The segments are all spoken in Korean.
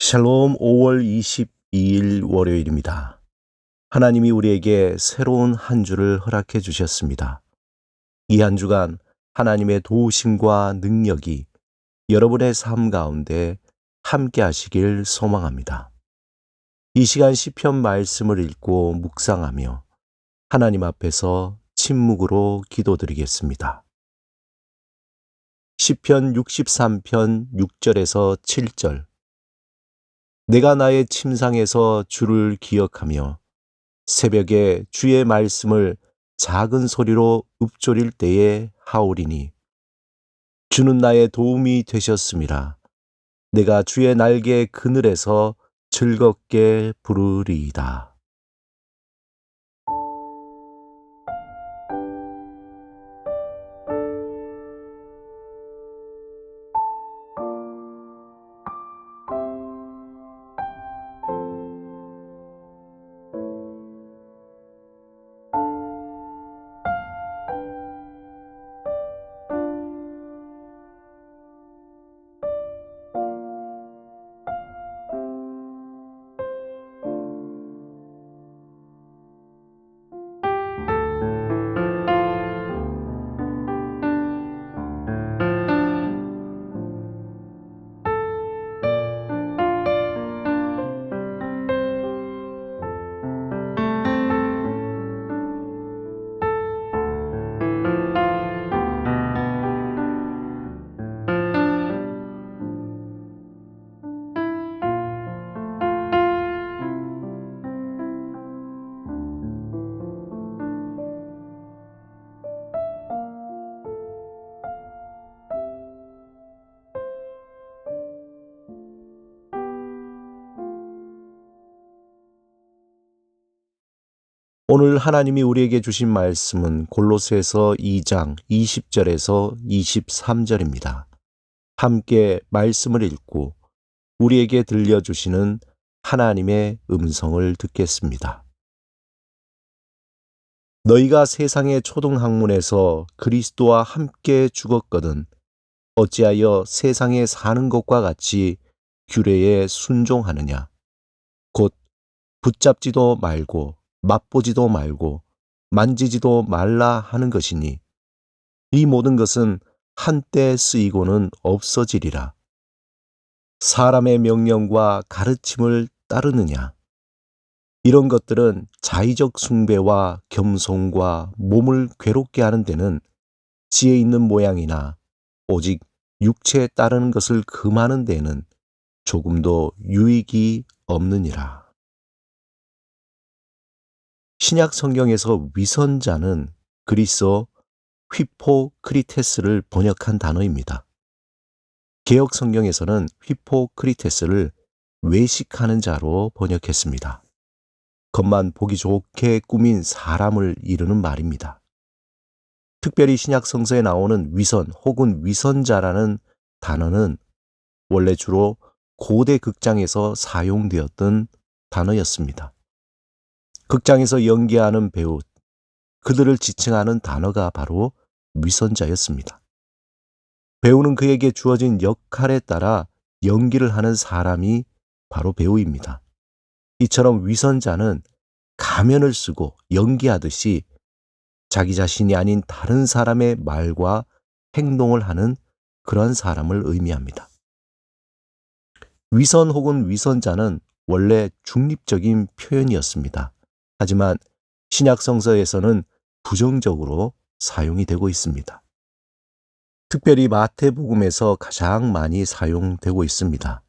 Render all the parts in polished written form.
샬롬 5월 22일 월요일입니다. 하나님이 우리에게 새로운 한 주를 허락해 주셨습니다. 이 한 주간 하나님의 도우심과 능력이 여러분의 삶 가운데 함께 하시길 소망합니다. 이 시간 시편 말씀을 읽고 묵상하며 하나님 앞에서 침묵으로 기도드리겠습니다. 시편 63편 6절에서 7절. 내가 나의 침상에서 주를 기억하며 새벽에 주의 말씀을 작은 소리로 읊조릴 때에 하오리니 주는 나의 도움이 되셨음이라. 내가 주의 날개 그늘에서 즐겁게 부르리이다. 오늘 하나님이 우리에게 주신 말씀은 골로새서 2장 20절에서 23절입니다. 함께 말씀을 읽고 우리에게 들려주시는 하나님의 음성을 듣겠습니다. 너희가 세상의 초등학문에서 그리스도와 함께 죽었거든 어찌하여 세상에 사는 것과 같이 규례에 순종하느냐. 곧 붙잡지도 말고 맛보지도 말고 만지지도 말라 하는 것이니 이 모든 것은 한때 쓰이고는 없어지리라. 사람의 명령과 가르침을 따르느냐. 이런 것들은 자의적 숭배와 겸손과 몸을 괴롭게 하는 데는 지혜 있는 모양이나 오직 육체에 따르는 것을 금하는 데에는 조금도 유익이 없느니라. 신약 성경에서 위선자는 그리스어 휘포크리테스를 번역한 단어입니다. 개역 성경에서는 휘포크리테스를 외식하는 자로 번역했습니다. 겉만 보기 좋게 꾸민 사람을 이르는 말입니다. 특별히 신약 성서에 나오는 위선 혹은 위선자라는 단어는 원래 주로 고대 극장에서 사용되었던 단어였습니다. 극장에서 연기하는 배우, 그들을 지칭하는 단어가 바로 위선자였습니다. 배우는 그에게 주어진 역할에 따라 연기를 하는 사람이 바로 배우입니다. 이처럼 위선자는 가면을 쓰고 연기하듯이 자기 자신이 아닌 다른 사람의 말과 행동을 하는 그러한 사람을 의미합니다. 위선 혹은 위선자는 원래 중립적인 표현이었습니다. 하지만 신약 성서에서는 부정적으로 사용이 되고 있습니다. 특별히 마태복음에서 가장 많이 사용되고 있습니다.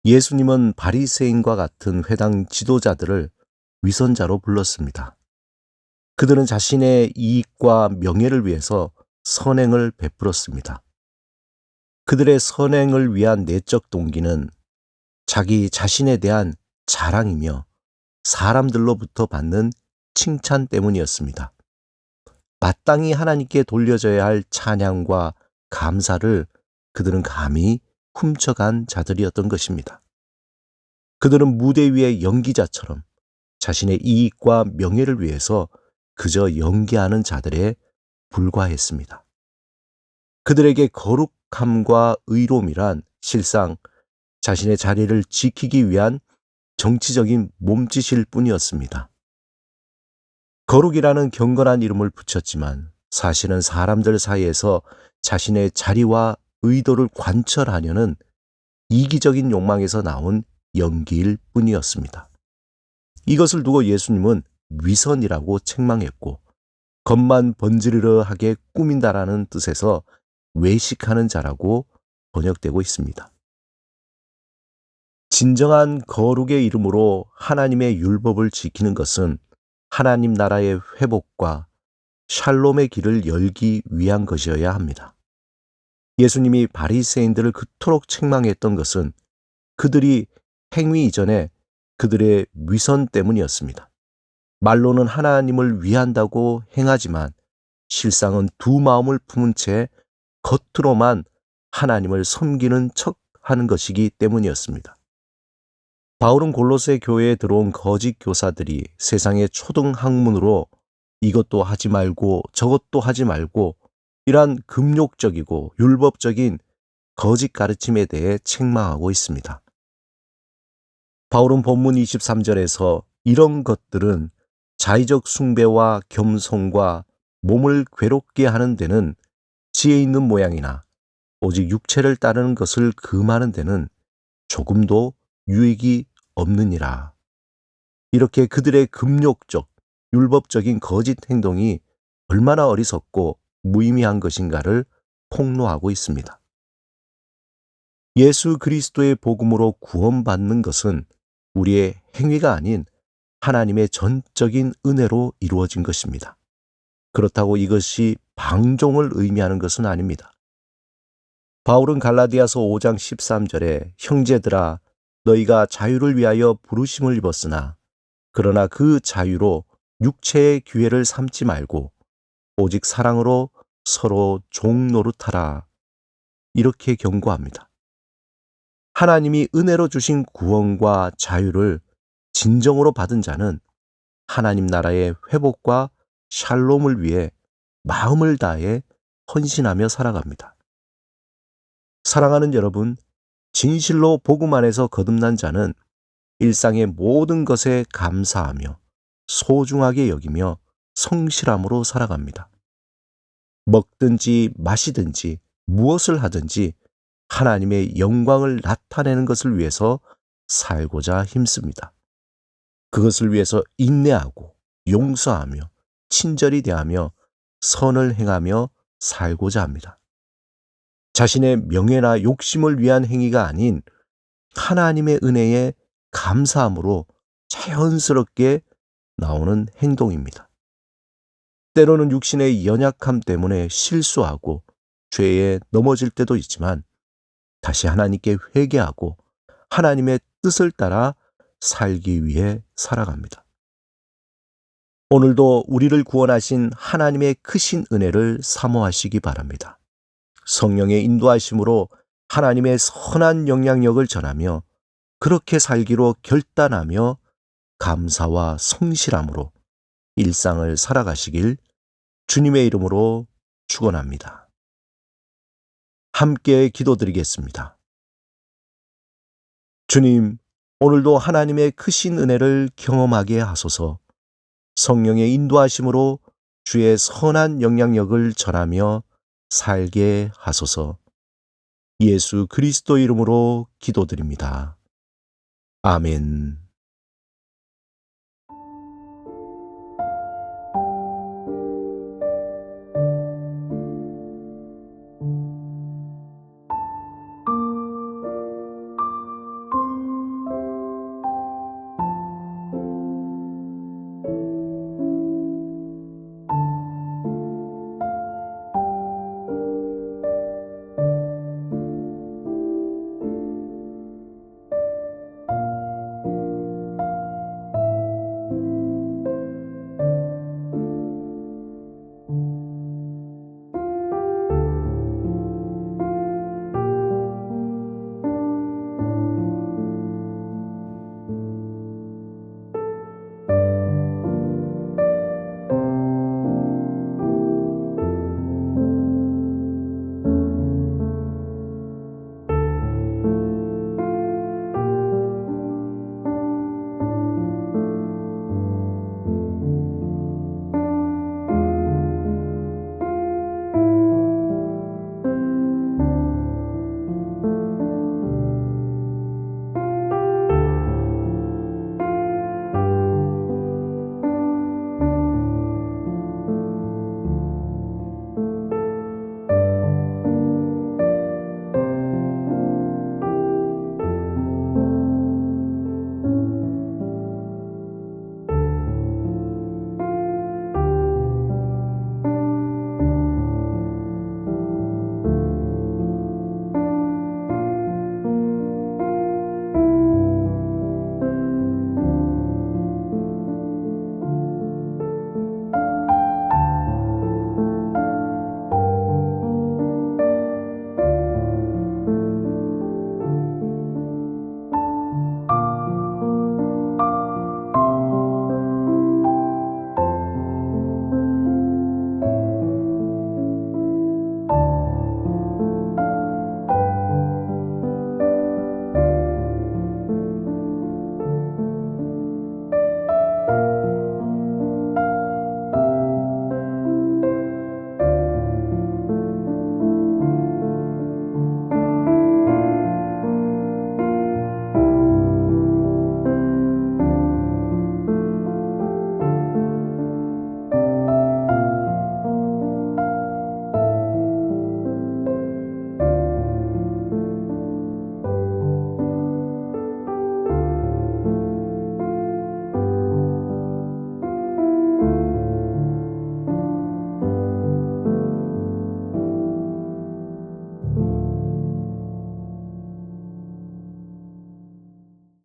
예수님은 바리새인과 같은 회당 지도자들을 위선자로 불렀습니다. 그들은 자신의 이익과 명예를 위해서 선행을 베풀었습니다. 그들의 선행을 위한 내적 동기는 자기 자신에 대한 자랑이며 사람들로부터 받는 칭찬 때문이었습니다. 마땅히 하나님께 돌려져야 할 찬양과 감사를 그들은 감히 훔쳐간 자들이었던 것입니다. 그들은 무대 위의 연기자처럼 자신의 이익과 명예를 위해서 그저 연기하는 자들에 불과했습니다. 그들에게 거룩함과 의로움이란 실상 자신의 자리를 지키기 위한 정치적인 몸짓일 뿐이었습니다. 거룩이라는 경건한 이름을 붙였지만 사실은 사람들 사이에서 자신의 자리와 의도를 관철하려는 이기적인 욕망에서 나온 연기일 뿐이었습니다. 이것을 두고 예수님은 위선이라고 책망했고, 겉만 번지르르 하게 꾸민다라는 뜻에서 외식하는 자라고 번역되고 있습니다. 진정한 거룩의 이름으로 하나님의 율법을 지키는 것은 하나님 나라의 회복과 샬롬의 길을 열기 위한 것이어야 합니다. 예수님이 바리새인들을 그토록 책망했던 것은 그들이 행위 이전에 그들의 위선 때문이었습니다. 말로는 하나님을 위한다고 행하지만 실상은 두 마음을 품은 채 겉으로만 하나님을 섬기는 척하는 것이기 때문이었습니다. 바울은 골로새 교회에 들어온 거짓 교사들이 세상의 초등 학문으로 이것도 하지 말고 저것도 하지 말고 이러한 금욕적이고 율법적인 거짓 가르침에 대해 책망하고 있습니다. 바울은 본문 23절에서 이런 것들은 자의적 숭배와 겸손과 몸을 괴롭게 하는 데는 지혜 있는 모양이나 오직 육체를 따르는 것을 금하는 데는 조금도 유익이 없느니라. 이렇게 그들의 금욕적, 율법적인 거짓 행동이 얼마나 어리석고 무의미한 것인가를 폭로하고 있습니다. 예수 그리스도의 복음으로 구원받는 것은 우리의 행위가 아닌 하나님의 전적인 은혜로 이루어진 것입니다. 그렇다고 이것이 방종을 의미하는 것은 아닙니다. 바울은 갈라디아서 5장 13절에 형제들아 너희가 자유를 위하여 부르심을 입었으나 그러나 그 자유로 육체의 기회를 삼지 말고 오직 사랑으로 서로 종노릇하라. 이렇게 경고합니다. 하나님이 은혜로 주신 구원과 자유를 진정으로 받은 자는 하나님 나라의 회복과 샬롬을 위해 마음을 다해 헌신하며 살아갑니다. 사랑하는 여러분, 진실로 복음 안에서 거듭난 자는 일상의 모든 것에 감사하며 소중하게 여기며 성실함으로 살아갑니다. 먹든지 마시든지 무엇을 하든지 하나님의 영광을 나타내는 것을 위해서 살고자 힘씁니다. 그것을 위해서 인내하고 용서하며 친절히 대하며 선을 행하며 살고자 합니다. 자신의 명예나 욕심을 위한 행위가 아닌 하나님의 은혜에 감사함으로 자연스럽게 나오는 행동입니다. 때로는 육신의 연약함 때문에 실수하고 죄에 넘어질 때도 있지만 다시 하나님께 회개하고 하나님의 뜻을 따라 살기 위해 살아갑니다. 오늘도 우리를 구원하신 하나님의 크신 은혜를 사모하시기 바랍니다. 성령의 인도하심으로 하나님의 선한 영향력을 전하며 그렇게 살기로 결단하며 감사와 성실함으로 일상을 살아가시길 주님의 이름으로 축원합니다. 함께 기도드리겠습니다. 주님, 오늘도 하나님의 크신 은혜를 경험하게 하소서. 성령의 인도하심으로 주의 선한 영향력을 전하며 살게 하소서. 예수 그리스도 이름으로 기도드립니다. 아멘.